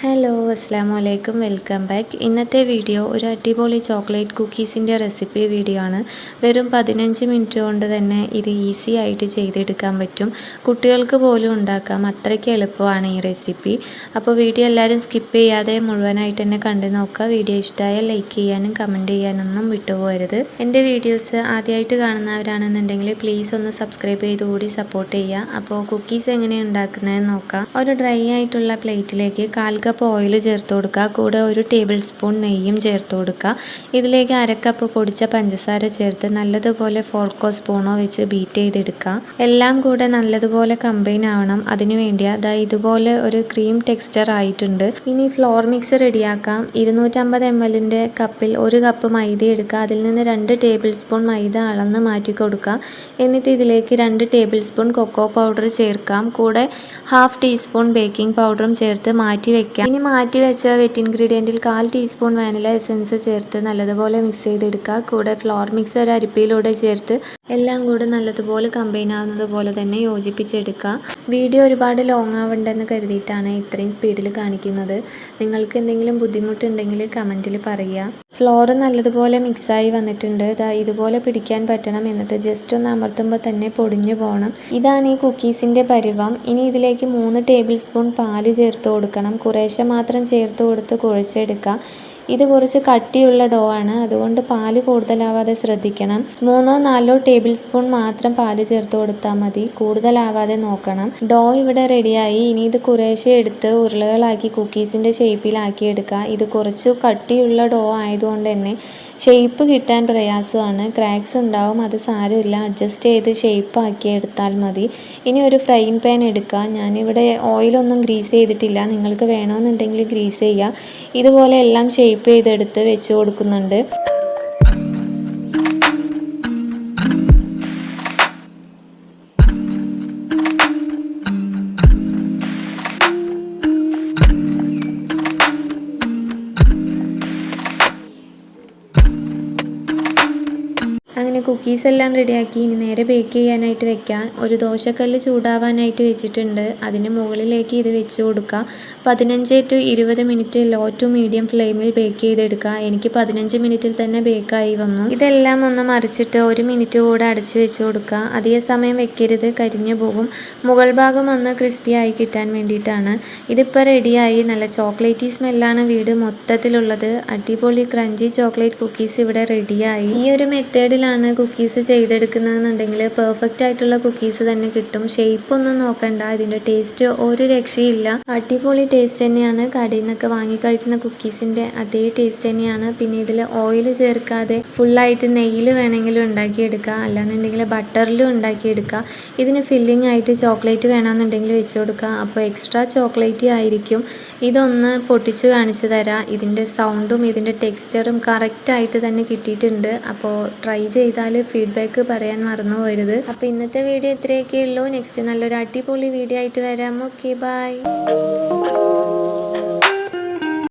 Hello അസ്സാമലൈക്കും welcome back. ഇന്നത്തെ video ഒരു അടിപൊളി ചോക്ലേറ്റ് കുക്കീസിൻ്റെ റെസിപ്പി വീഡിയോ ആണ്. വെറും 15 മിനിറ്റ് കൊണ്ട് തന്നെ ഇത് ഈസി ആയിട്ട് ചെയ്തെടുക്കാൻ പറ്റും. കുട്ടികൾക്ക് പോലും ഉണ്ടാക്കാം, അത്രയ്ക്ക് എളുപ്പമാണ് ഈ റെസിപ്പി. അപ്പോൾ വീഡിയോ എല്ലാവരും സ്കിപ്പ് ചെയ്യാതെ മുഴുവനായിട്ട് തന്നെ കണ്ടു നോക്കുക. വീഡിയോ ഇഷ്ടമായാൽ ലൈക്ക് ചെയ്യാനും കമൻറ്റ് ചെയ്യാനൊന്നും വിട്ടുപോകരുത്. എൻ്റെ വീഡിയോസ് ആദ്യമായിട്ട് കാണുന്നവരാണെന്നുണ്ടെങ്കിൽ പ്ലീസ് ഒന്ന് സബ്സ്ക്രൈബ് ചെയ്ത് കൂടി സപ്പോർട്ട് ചെയ്യുക. അപ്പോൾ കുക്കീസ് എങ്ങനെയാണ് ഉണ്ടാക്കുന്നതെന്ന് നോക്കാം. ഒരു ഡ്രൈ ആയിട്ടുള്ള പ്ലേറ്റിലേക്ക് 1/4 കപ്പ് ഓയിൽ ചേർത്ത് കൊടുക്കുക. കൂടെ 1 ടേബിൾ സ്പൂൺ നെയ്യും ചേർത്ത് കൊടുക്കുക. ഇതിലേക്ക് 1/2 കപ്പ് പൊടിച്ച പഞ്ചസാര ചേർത്ത് നല്ലതുപോലെ ഫോർക്കോ സ്പൂണോ വെച്ച് ബീറ്റ് ചെയ്തെടുക്കുക. എല്ലാം കൂടെ നല്ലതുപോലെ കമ്പൈൻ ആവണം. അതിനു വേണ്ടി ഇതുപോലെ ഒരു ക്രീം ടെക്സ്ചർ ആയിട്ടുണ്ട്. ഇനി ഫ്ലോർ മിക്സ് റെഡിയാക്കാം. 250 ml കപ്പിൽ 1 കപ്പ് മൈദ എടുക്കുക. അതിൽ നിന്ന് 2 ടേബിൾ സ്പൂൺ മൈദ അളന്ന് മാറ്റി കൊടുക്കുക. എന്നിട്ട് ഇതിലേക്ക് 2 ടേബിൾ സ്പൂൺ കൊക്കോ പൗഡർ ചേർക്കാം. കൂടെ 1/2 ടീസ്പൂൺ ബേക്കിംഗ് പൗഡറും ചേർത്ത് മാറ്റി വെക്കാം. ഇനി മാറ്റി വെച്ച വെറ്റ് ഇൻഗ്രീഡിയൻറ്റിൽ 1/4 ടീസ്പൂൺ വാനില എസൻസ് ചേർത്ത് നല്ലതുപോലെ മിക്സ് ചെയ്തെടുക്കുക. കൂടെ ഫ്ലോർ മിക്സ് ഒരു അരിപ്പയിലൂടെ ചേർത്ത് എല്ലാം കൂടെ നല്ലതുപോലെ കമ്പൈൻ ആവുന്നത് പോലെ തന്നെ യോജിപ്പിച്ചെടുക്കുക. വീഡിയോ ഒരുപാട് ലോങ് ആവണ്ടെന്ന് കരുതിയിട്ടാണ് ഇത്രയും സ്പീഡിൽ കാണിക്കുന്നത്. നിങ്ങൾക്ക് എന്തെങ്കിലും ബുദ്ധിമുട്ടുണ്ടെങ്കിൽ കമൻറ്റിൽ പറയുക. ഫ്ലോർ നല്ലതുപോലെ മിക്സായി വന്നിട്ടുണ്ട്. ഇതുപോലെ പിടിക്കാൻ പറ്റണം. എന്നിട്ട് ജസ്റ്റ് ഒന്ന് അമർത്തുമ്പോൾ തന്നെ പൊടിഞ്ഞു പോകണം. ഇതാണ് ഈ കുക്കീസിൻ്റെ പരുവം. ഇനി ഇതിലേക്ക് 3 ടേബിൾ സ്പൂൺ പാല് ചേർത്ത് കൊടുക്കണം. കുറേശ്ശെ മാത്രം ചേർത്ത് കൊടുത്ത് കുഴച്ചെടുക്കുക. ഇത് കുറച്ച് കട്ടിയുള്ള ഡോ ആണ്, അതുകൊണ്ട് പാല് കൂടുതലാവാതെ ശ്രദ്ധിക്കണം. 3-4 ടേബിൾ സ്പൂൺ മാത്രം പാല് ചേർത്ത് കൊടുത്താൽ മതി, കൂടുതലാവാതെ നോക്കണം. ഡോ ഇവിടെ റെഡിയായി. ഇനി ഇത് കുറേശ്ശെ എടുത്ത് ഉരുളകളാക്കി കുക്കീസിൻ്റെ ഷേപ്പിലാക്കി എടുക്കുക. ഇത് കുറച്ച് കട്ടിയുള്ള ഡോ ആയതുകൊണ്ട് തന്നെ ഷേപ്പ് കിട്ടാൻ പ്രയാസമാണ്. ക്രാക്സ് ഉണ്ടാവും, അത് സാരമില്ല, അഡ്ജസ്റ്റ് ചെയ്ത് ഷേപ്പ് ആക്കി എടുത്താൽ മതി. ഇനി ഒരു ഫ്രൈയിങ് പാൻ എടുക്കുക. ഞാനിവിടെ ഓയിലൊന്നും ഗ്രീസ് ചെയ്തിട്ടില്ല, നിങ്ങൾക്ക് വേണമെന്നുണ്ടെങ്കിൽ ഗ്രീസ് ചെയ്യുക. ഇതുപോലെ എല്ലാം ഷേപ്പ് ചെയ്തെടുത്ത് വെച്ച് കൊടുക്കുന്നുണ്ട്. അങ്ങനെ കുക്കീസ് എല്ലാം റെഡിയാക്കി. ഇനി നേരെ ബേക്ക് ചെയ്യാനായിട്ട് വെക്കാം. ഒരു ദോശക്കല്ല് ചൂടാവാനായിട്ട് വെച്ചിട്ടുണ്ട്. അതിന് മുകളിലേക്ക് ഇത് വെച്ച് കൊടുക്കുക. 15 to 20 minute low to medium ഫ്ലെയിമിൽ ബേക്ക് ചെയ്തെടുക്കുക. എനിക്ക് 15 മിനിറ്റിൽ തന്നെ ബേക്കായി വന്നു. ഇതെല്ലാം ഒന്ന് മറിച്ചിട്ട് 1 മിനിറ്റ് കൂടെ അടച്ചു വെച്ച് കൊടുക്കുക. അധിക സമയം വെക്കരുത്, കരിഞ്ഞു പോകും. മുകൾ ഭാഗം ഒന്ന് ക്രിസ്പി ആയി കിട്ടാൻ വേണ്ടിയിട്ടാണ്. ഇതിപ്പോൾ റെഡിയായി. നല്ല ചോക്ലേറ്റി സ്മെല്ലാണ് വീട് മൊത്തത്തിലുള്ളത്. അടിപൊളി ക്രഞ്ചി ചോക്ലേറ്റ് കുക്കീസ് ഇവിടെ റെഡിയായി. ഈ ഒരു മെത്തേഡിലാണ് കുക്കീസ് ചെയ്തെടുക്കുന്നതെന്നുണ്ടെങ്കിൽ പെർഫെക്റ്റ് ആയിട്ടുള്ള കുക്കീസ് തന്നെ കിട്ടും. ഷേപ്പ് ഒന്നും നോക്കണ്ട. ഇതിൻ്റെ ടേസ്റ്റ് ഒരു രക്ഷയില്ല. അടിപൊളി ടേസ്റ്റ് തന്നെയാണ്. കടയിൽ നിന്നൊക്കെ വാങ്ങി കഴിക്കുന്ന കുക്കീസിൻ്റെ അതേ ടേസ്റ്റ് തന്നെയാണ്. പിന്നെ ഇതിൽ ഓയിൽ ചേർക്കാതെ ഫുള്ളായിട്ട് നെയ്യിൽ വേണമെങ്കിലും ഉണ്ടാക്കിയെടുക്കുക, അല്ലാന്നുണ്ടെങ്കിൽ ബട്ടറിലും ഉണ്ടാക്കിയെടുക്കുക. ഇതിന് ഫില്ലിംഗ് ആയിട്ട് ചോക്ലേറ്റ് വേണമെന്നുണ്ടെങ്കിൽ വെച്ച് കൊടുക്കുക. അപ്പോൾ എക്സ്ട്രാ ചോക്ലേറ്റ് ആയിരിക്കും. ഇതൊന്ന് പൊട്ടിച്ച് കാണിച്ചു തരാം. ഇതിൻ്റെ സൗണ്ടും ഇതിൻ്റെ ടെക്സ്ചറും കറക്റ്റായിട്ട് തന്നെ കിട്ടിയിട്ടുണ്ട്. അപ്പോൾ ട്രൈ ചെയ്താൽ ഫീഡ്ബാക്ക് പറയാൻ മറന്നു പോകരുത്. അപ്പോൾ ഇന്നത്തെ വീഡിയോ ഇത്രയൊക്കെ ഉള്ളൂ. നെക്സ്റ്റ് നല്ലൊരു അടിപൊളി വീഡിയോ ആയിട്ട് വരാം. Okay, by.